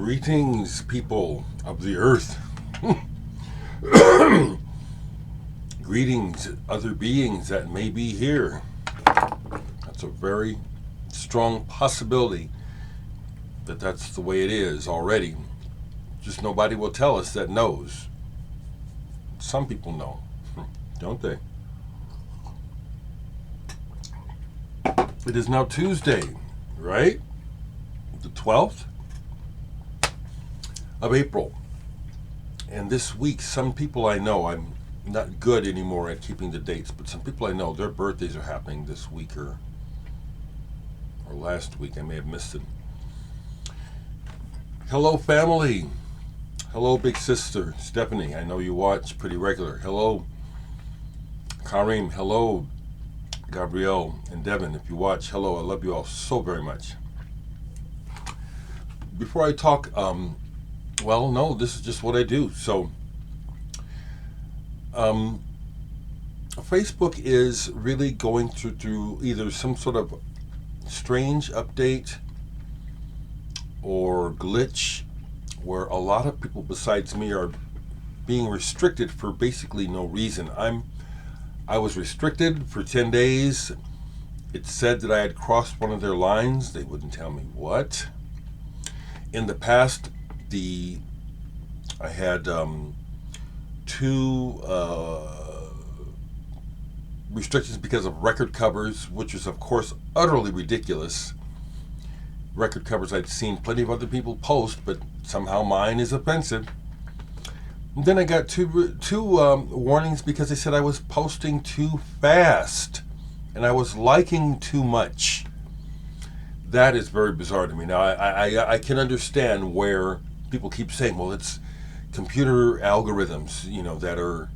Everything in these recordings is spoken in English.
Greetings, people of the earth. Greetings, other beings that may be here. That's a very strong possibility that that's the way it is already. Just nobody will tell us that knows. Some people know, don't they? It is now Tuesday, right? The 12th of April. And this week, some people I know, I'm not good anymore at keeping the dates, but some people I know, their birthdays are happening this week or last week. I may have missed it. Hello, family. Hello, big sister Stephanie. I know you watch pretty regular. Hello, Karim. Hello, Gabrielle and Devin. If you watch, hello. I love you all so very much. Before I talk, well, no, this is just what I do. So, Facebook is really going through either some sort of strange update or glitch where a lot of people besides me are being restricted for basically no reason. I was restricted for 10 days. It said that I had crossed one of their lines. They wouldn't tell me what. In the past, I had two restrictions because of record covers, which is of course utterly ridiculous. Record covers I'd seen plenty of other people post, but somehow mine is offensive. And then I got two warnings because they said I was posting too fast and I was liking too much. That is very bizarre to me. Now I can understand where people keep saying, well, it's computer algorithms, that are,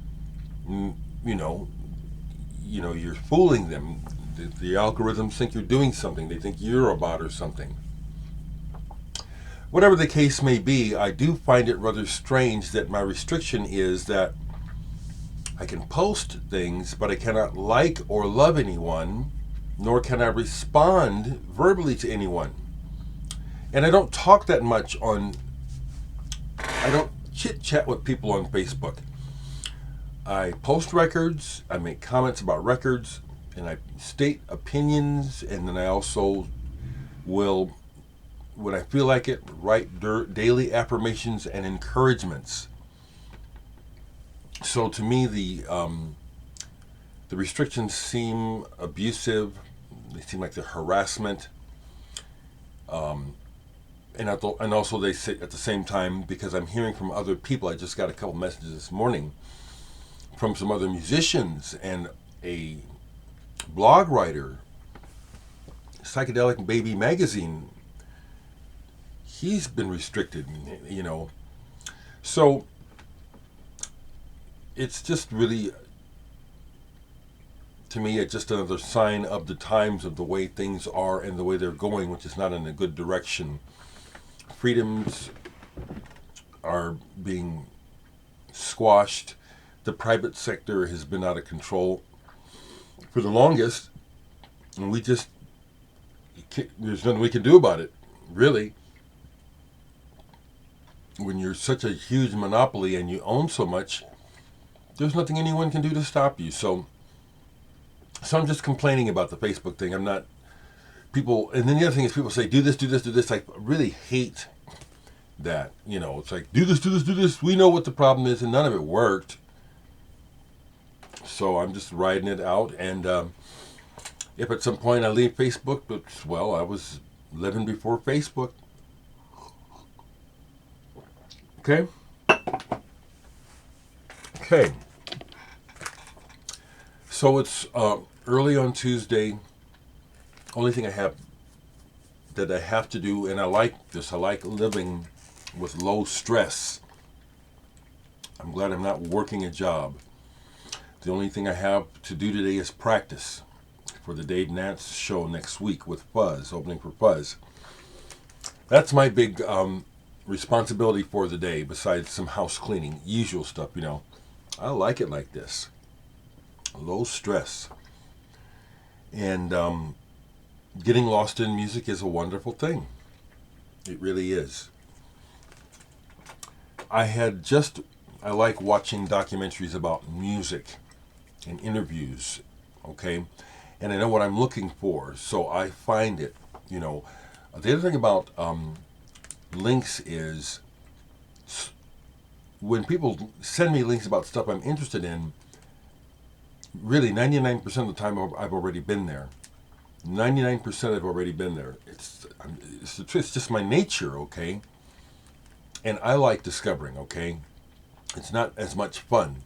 you're fooling them. The algorithms think you're doing something. They think you're a bot or something. Whatever the case may be, I do find it rather strange that my restriction is that I can post things, but I cannot like or love anyone, nor can I respond verbally to anyone. And I don't talk that much I don't chit-chat with people on Facebook. I post records, I make comments about records, and I state opinions, and then I also will, when I feel like it, write daily affirmations and encouragements. So to me, the restrictions seem abusive. They seem like they're harassment. And also they say at the same time, because I'm hearing from other people, I just got a couple messages this morning from some other musicians and a blog writer, Psychedelic Baby Magazine. He's been restricted, So it's just really, to me, it's just another sign of the times, of the way things are and the way they're going, which is not in a good direction. Freedoms are being squashed. The private sector has been out of control for the longest, and there's nothing we can do about it, really. When you're such a huge monopoly and you own so much, there's nothing anyone can do to stop you. So I'm just complaining about the Facebook thing. I'm not people. And then the other thing is people say, do this, do this, do this. I really hate that. It's like, do this, do this, do this. We know what the problem is, and none of it worked. So I'm just riding it out. And if at some point I leave Facebook, well, I was living before Facebook. Okay. So it's early on Tuesday. Only thing I have to do, and I like this. I like living with low stress. I'm glad I'm not working a job. The only thing I have to do today is practice for the Dave Nance show next week with Fuzz, opening for Fuzz. That's my big responsibility for the day, besides some house cleaning, usual stuff, I like it like this. Low stress. And getting lost in music is a wonderful thing. It really is. I like watching documentaries about music and interviews, okay? And I know what I'm looking for, so I find it, you know. The other thing about links is when people send me links about stuff I'm interested in, really 99% of the time I've already been there. 99% I've already been there. It's just my nature, okay? And I like discovering, okay? It's not as much fun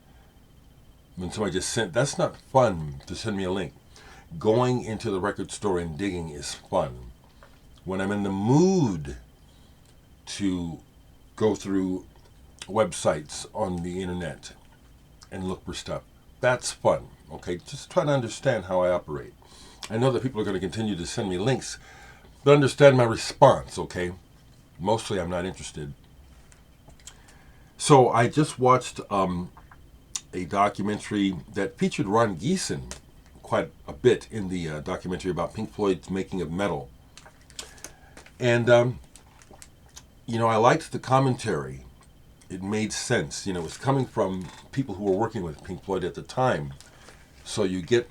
when somebody just sent, that's not fun to send me a link. Going into the record store and digging is fun. When I'm in the mood to go through websites on the internet and look for stuff, that's fun, okay? Just try to understand how I operate. I know that people are going to continue to send me links, but understand my response, okay? Mostly I'm not interested. So I just watched a documentary that featured Rongiesson quite a bit in the documentary about Pink Floyd's making of Meddle. And, you know, I liked the commentary. It made sense. You know, it was coming from people who were working with Pink Floyd at the time. So you get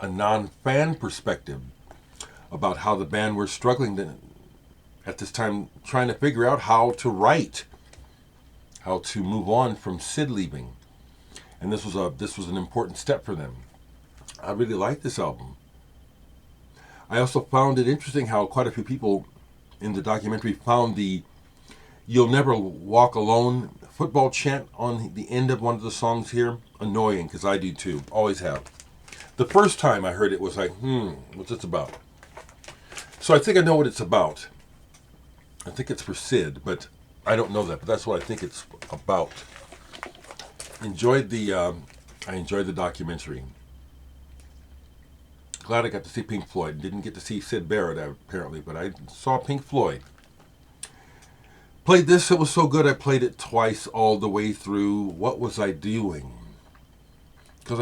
a non-fan perspective about how the band were struggling at this time, trying to figure out how to write, how to move on from Sid leaving. And this was an important step for them. I really liked this album. I also found it interesting how quite a few people in the documentary found the "You'll Never Walk Alone" football chant on the end of one of the songs here annoying, because I do too, always have. The first time I heard it was like, what's this about? So I think I know what it's about. I think it's for Sid, but I don't know that, but that's what I think it's about. I enjoyed the documentary. Glad I got to see Pink Floyd. Didn't get to see Sid Barrett apparently, but I saw Pink Floyd. Played this, it was so good I played it twice all the way through. What was I doing? What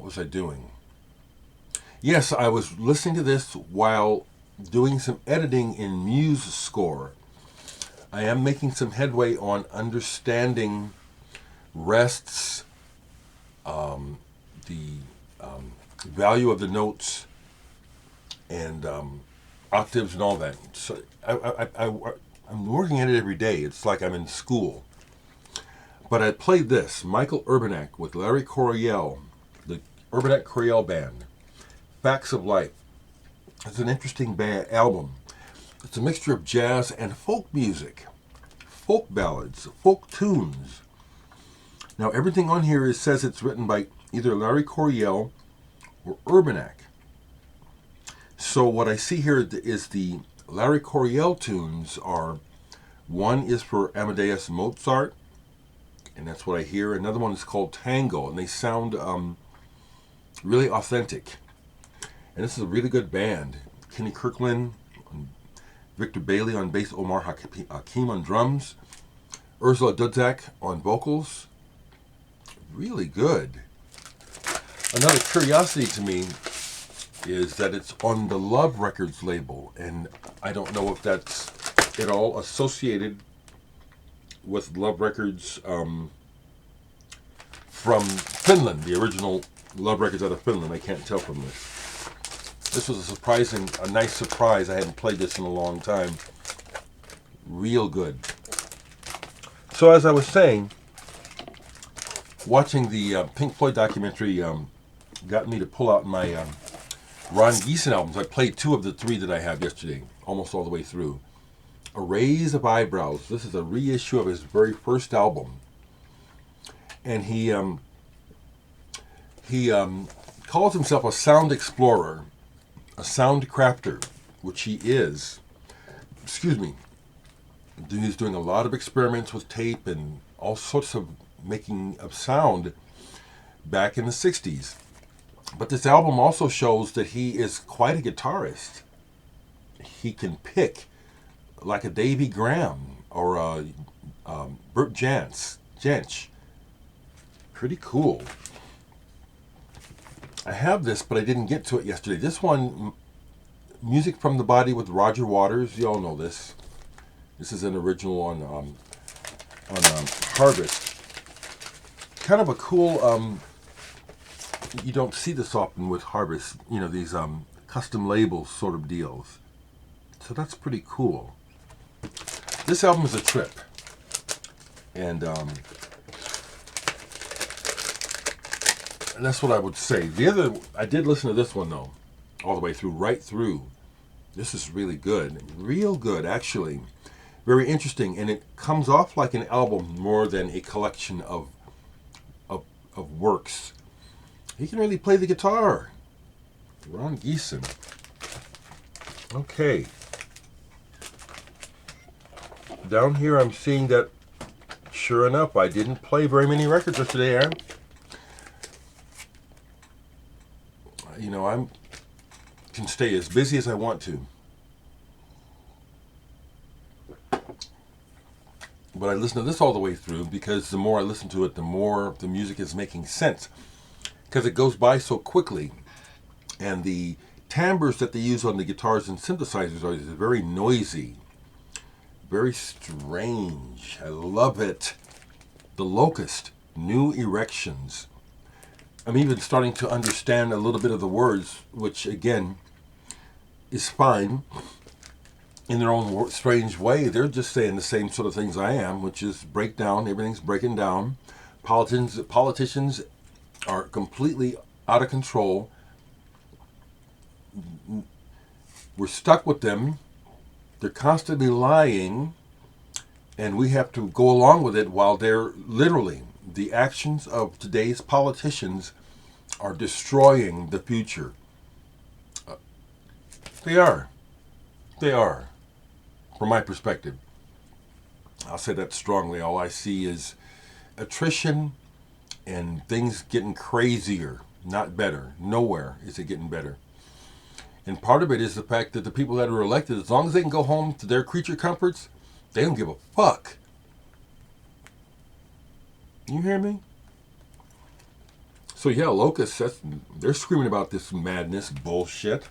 was I doing? Yes, I was listening to this while doing some editing in MuseScore. I am making some headway on understanding rests, the value of the notes, and octaves and all that. So I'm working at it every day. It's like I'm in school. But I played this, Michael Urbanek with Larry Coryell, the Urbanek Coryell Band, Facts of Life. It's an interesting album. It's a mixture of jazz and folk music, folk ballads, folk tunes. Now everything on here says it's written by either Larry Coryell or Urbanek. So what I see here is the Larry Coryell tunes are, one is for Amadeus Mozart, and that's what I hear. Another one is called Tango, and they sound really authentic. And this is a really good band. Kenny Kirkland, Victor Bailey on bass, Omar Hakim on drums, Ursula Dudzak on vocals. Really good. Another curiosity to me is that it's on the Love Records label, and I don't know if that's at all associated with Love Records from Finland, the original Love Records out of Finland. I can't tell from this. This was a nice surprise. I hadn't played this in a long time. Real good. So as I was saying, watching the Pink Floyd documentary got me to pull out my Rongiesson albums. I played 2 of the 3 that I have yesterday, almost all the way through. A Raise of Eyebrows. This is a reissue of his very first album. And he calls himself a sound explorer, a sound crafter, which he is. Excuse me. He's doing a lot of experiments with tape and all sorts of making of sound back in the 60s. But this album also shows that he is quite a guitarist. He can pick like a Davy Graham or a Bert Jansch. Pretty cool. I have this, but I didn't get to it yesterday. This one, Music from the Body with Roger Waters. You all know this. This is an original on Harvest. Kind of a cool. You don't see this often with Harvest. You know, these custom labels sort of deals. So that's pretty cool. This album is a trip, and that's what I would say. I did listen to this one though, all the way through, right through. This is really good, real good actually, very interesting, and it comes off like an album more than a collection of works. He can really play the guitar. Rongiesson. Okay. Down here I'm seeing that, sure enough, I didn't play very many records yesterday, Aaron. You know, I can stay as busy as I want to. But I listen to this all the way through because the more I listen to it, the more the music is making sense. Because it goes by so quickly. And the timbres that they use on the guitars and synthesizers are very noisy. Very strange. I love it. The Locust, New Erections. I'm even starting to understand a little bit of the words, which again is fine in their own strange way. They're just saying the same sort of things I am, which is break down. Everything's breaking down. Politicians are completely out of control. We're stuck with them. They're constantly lying, and we have to go along with it while they're literally, the actions of today's politicians are destroying the future. They are. They are. From my perspective. I'll say that strongly. All I see is attrition and things getting crazier, not better. Nowhere is it getting better. And part of it is the fact that the people that are elected, as long as they can go home to their creature comforts, they don't give a fuck. You hear me? So yeah, Locust, they're screaming about this madness bullshit.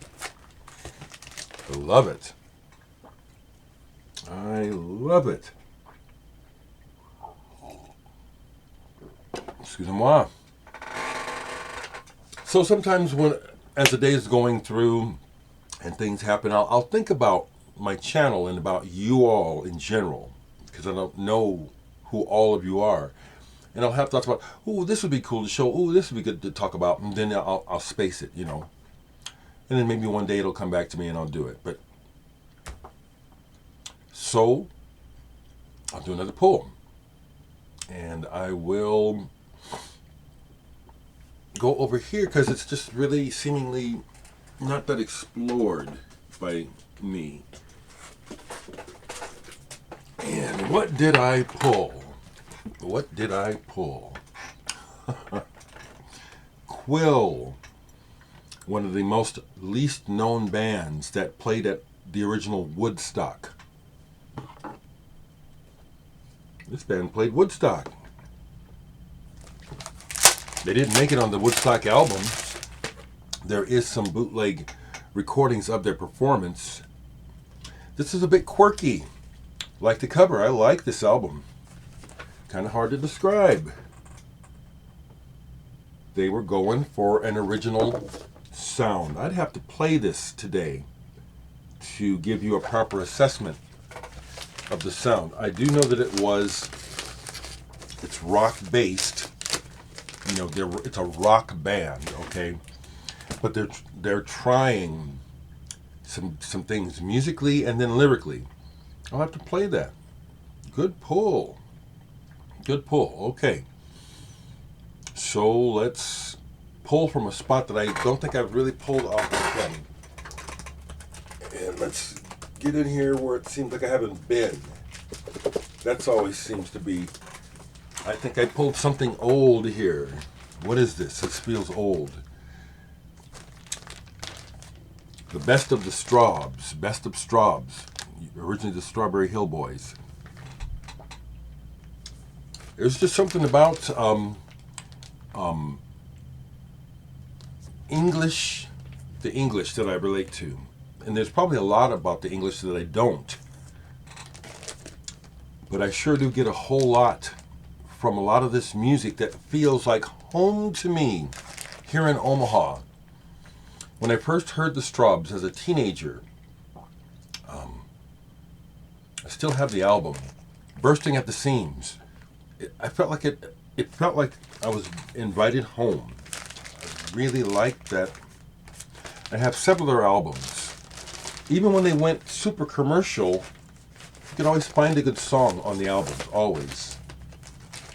I love it. I love it. Excusez-moi. So sometimes as the day is going through and things happen, I'll think about my channel and about you all in general, because I don't know who all of you are. And I'll have thoughts about, oh, this would be cool to show, oh, this would be good to talk about, and then I'll space it, you know. And then maybe one day it'll come back to me and I'll do it. But so I'll do another poem. And I will go over here because it's just really seemingly not that explored by me. And what did I pull? What did I pull? Quill, one of the most least known bands that played at the original Woodstock. This band played Woodstock. They didn't make it on the Woodstock album. There is some bootleg recordings of their performance. This is a bit quirky. Like the cover, I like this album. Kind of hard to describe. They were going for an original sound. I'd have to play this today to give you a proper assessment of the sound. I do know that it's rock based. You know, it's a rock band, okay? But they're trying some things musically and then lyrically. I'll have to play that. Good pull. Good pull. Okay. So let's pull from a spot that I don't think I've really pulled off the plane. And let's get in here where it seems like I haven't been. That's always seems to be. I think I pulled something old here. What is this? This feels old. The Best of the Straubs. Best of Straubs. Originally the Strawberry Hill Boys. There's just something about English, the English that I relate to. And there's probably a lot about the English that I don't. but I sure do get a whole lot from a lot of this music that feels like home to me here in Omaha. When I first heard the Strawbs as a teenager, I still have the album, Bursting at the Seams. I felt like it felt like I was invited home. I really liked that. I have several other albums. Even when they went super commercial, you could always find a good song on the album, always.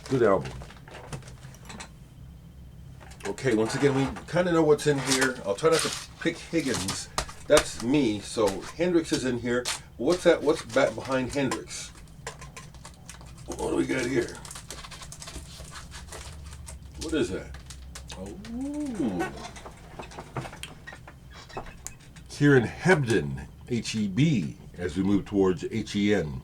Good album. Okay, once again, we kind of know what's in here. I'll try not to pick Higgins. That's me, so Hendrix is in here. What's that? What's back behind Hendrix? What do we got here? What is that? Oh. Kieran Hebden, H-E-B, as we move towards H-E-N.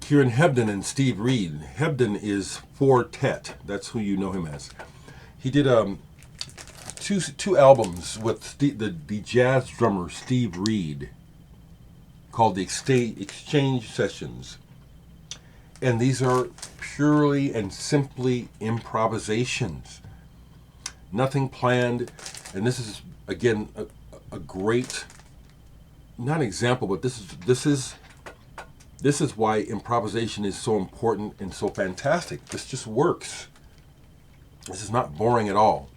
Kieran Hebden and Steve Reid. Hebden is Fortet. That's who you know him as. He did two albums with the jazz drummer Steve Reid called the Exchange Sessions. And these are purely and simply improvisations. Nothing planned. And this is, again, a great, not example, but this is why improvisation is so important and so fantastic. This just works. This is not boring at all.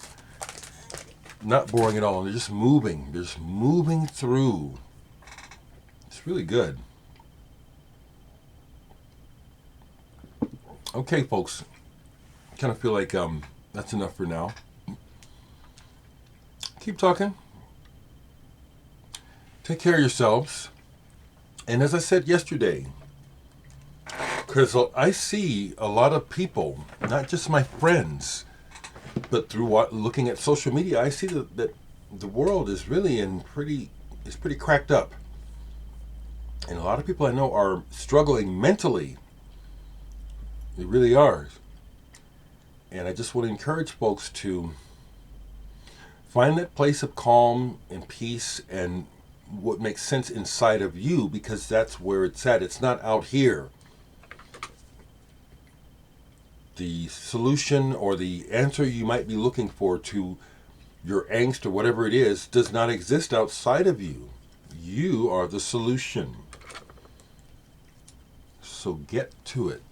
Not boring at all. And they're just moving. They're just moving through. It's really good. Okay, folks. I kind of feel like that's enough for now. Keep talking. Take care of yourselves. And as I said yesterday, because I see a lot of people, not just my friends, but through looking at social media, I see that the world is really pretty cracked up. And a lot of people I know are struggling mentally. They really are. And I just want to encourage folks to find that place of calm and peace and what makes sense inside of you, because that's where it's at. It's not out here. The solution or the answer you might be looking for to your angst or whatever it is does not exist outside of you. You are the solution. So get to it.